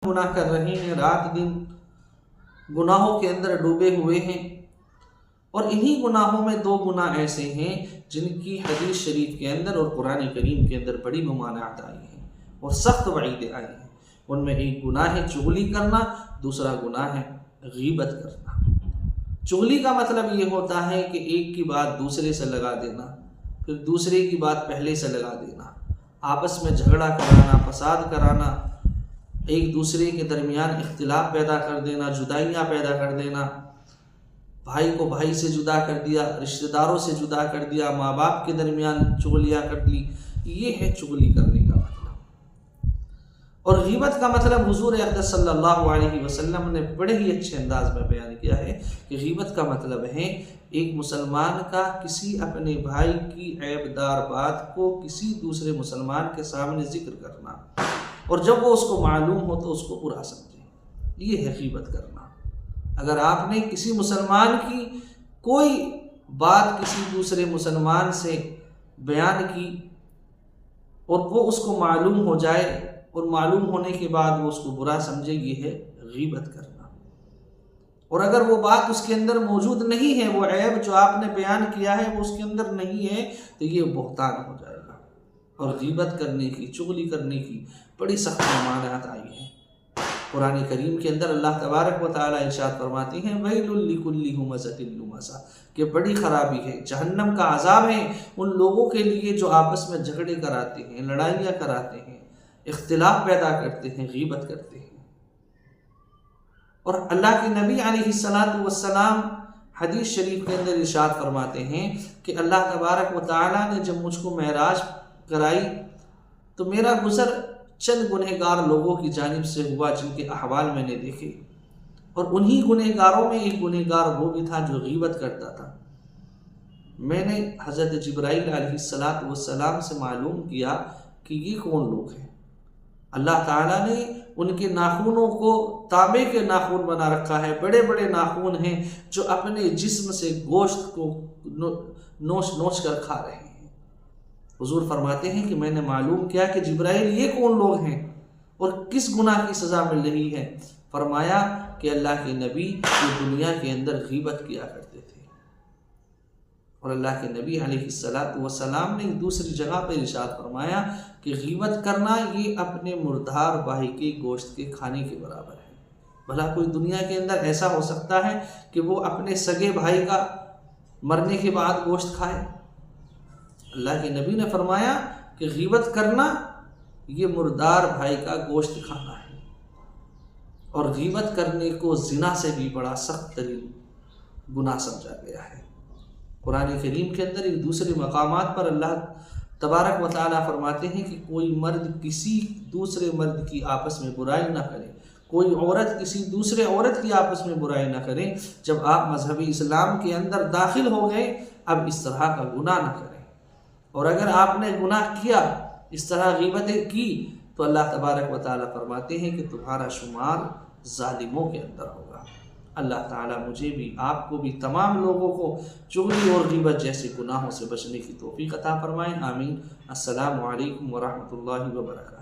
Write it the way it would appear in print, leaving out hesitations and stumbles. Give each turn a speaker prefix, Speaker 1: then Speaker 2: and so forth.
Speaker 1: گناہ کر رہے ہیں، رات دن گناہوں کے اندر ڈوبے ہوئے ہیں، اور انہی گناہوں میں دو گناہ ایسے ہیں جن کی حدیث شریف کے اندر اور قرآن کریم کے اندر بڑی ممانعت آئی ہیں اور سخت وعیدیں آئی ہیں۔ ان میں ایک گناہ ہے چغلی کرنا، دوسرا گناہ ہے غیبت کرنا۔ چغلی کا مطلب یہ ہوتا ہے کہ ایک کی بات دوسرے سے لگا دینا، پھر دوسرے کی بات پہلے سے لگا دینا، آپس میں جھگڑا کرانا، فساد کرانا، ایک دوسرے کے درمیان اختلاف پیدا کر دینا، جدائیاں پیدا کر دینا، بھائی کو بھائی سے جدا کر دیا، رشتہ داروں سے جدا کر دیا، ماں باپ کے درمیان چغلیاں کر لی، یہ ہے چغلی کرنے کا مطلب۔ اور غیبت کا مطلب حضور اقدس صلی اللہ علیہ وسلم نے بڑے ہی اچھے انداز میں بیان کیا ہے کہ غیبت کا مطلب ہے ایک مسلمان کا کسی اپنے بھائی کی عیب دار بات کو کسی دوسرے مسلمان کے سامنے ذکر کرنا، اور جب وہ اس کو معلوم ہو تو اس کو برا سمجھے، یہ ہے غیبت کرنا۔ اگر آپ نے کسی مسلمان کی کوئی بات کسی دوسرے مسلمان سے بیان کی اور وہ اس کو معلوم ہو جائے اور معلوم ہونے کے بعد وہ اس کو برا سمجھے، یہ ہے غیبت کرنا۔ اور اگر وہ بات اس کے اندر موجود نہیں ہے، وہ عیب جو آپ نے بیان کیا ہے وہ اس کے اندر نہیں ہے، تو یہ بہتان ہو جائے گا۔ اور غیبت کرنے کی، چغلی کرنے کی بڑی سخت ممانعت آئی ہے۔ قرآن کریم کے اندر اللہ تبارک و تعالیٰ ارشاد فرماتے ہیں وَيْلٌ لِكُلِّ هُمَزَةٍ لُمَزَةٍ، کہ بڑی خرابی ہے، جہنم کا عذاب ہے ان لوگوں کے لیے جو آپس میں جھگڑے کراتے ہیں، لڑائیاں کراتے ہیں، اختلاف پیدا کرتے ہیں، غیبت کرتے ہیں۔ اور اللہ کے نبی علیہ السلام حدیث شریف کے اندر ارشاد فرماتے ہیں کہ اللہ تبارک و تعالیٰ نے جب مجھ کو معراج کرائی تو میرا گزر چند گنہگار لوگوں کی جانب سے ہوا جن کے احوال میں نے دیکھے، اور انہی گنہگاروں میں ایک گنہگار وہ بھی تھا جو غیبت کرتا تھا۔ میں نے حضرت جبرائیل علیہ السلام سے معلوم کیا کہ یہ کون لوگ ہیں۔ اللہ تعالیٰ نے ان کے ناخنوں کو تانبے کے ناخن بنا رکھا ہے، بڑے بڑے ناخن ہیں جو اپنے جسم سے گوشت کو نوچ نوچ کر کھا رہے ہیں۔ حضور فرماتے ہیں کہ میں نے معلوم کیا کہ جبرائیل یہ کون لوگ ہیں اور کس گناہ کی سزا مل رہی ہے۔ فرمایا کہ اللہ کے نبی یہ دنیا کے اندر غیبت کیا کرتے تھے۔ اور اللہ کے نبی علیہ السلام نے دوسری جگہ پر ارشاد فرمایا کہ غیبت کرنا یہ اپنے مردار بھائی کے گوشت کے کھانے کے برابر ہے۔ بھلا کوئی دنیا کے اندر ایسا ہو سکتا ہے کہ وہ اپنے سگے بھائی کا مرنے کے بعد گوشت کھائے؟ اللہ کے نبی نے فرمایا کہ غیبت کرنا یہ مردار بھائی کا گوشت کھانا ہے، اور غیبت کرنے کو زنا سے بھی بڑا سخت ترین گناہ سمجھا گیا ہے۔ قرآن کریم کے اندر ایک دوسرے مقامات پر اللہ تبارک و تعالیٰ فرماتے ہیں کہ کوئی مرد کسی دوسرے مرد کی آپس میں برائی نہ کرے، کوئی عورت کسی دوسرے عورت کی آپس میں برائی نہ کرے۔ جب آپ مذہب اسلام کے اندر داخل ہو گئے اب اس طرح کا گناہ نہ کریں، اور اگر آپ نے گناہ کیا، اس طرح غیبتیں کی، تو اللہ تبارک و تعالیٰ فرماتے ہیں کہ تمہارا شمار ظالموں کے اندر ہوگا۔ اللہ تعالیٰ مجھے بھی، آپ کو بھی، تمام لوگوں کو چغلی اور غیبت جیسے گناہوں سے بچنے کی توفیق عطا فرمائیں، آمین۔ السلام علیکم ورحمۃ اللہ وبرکاتہ۔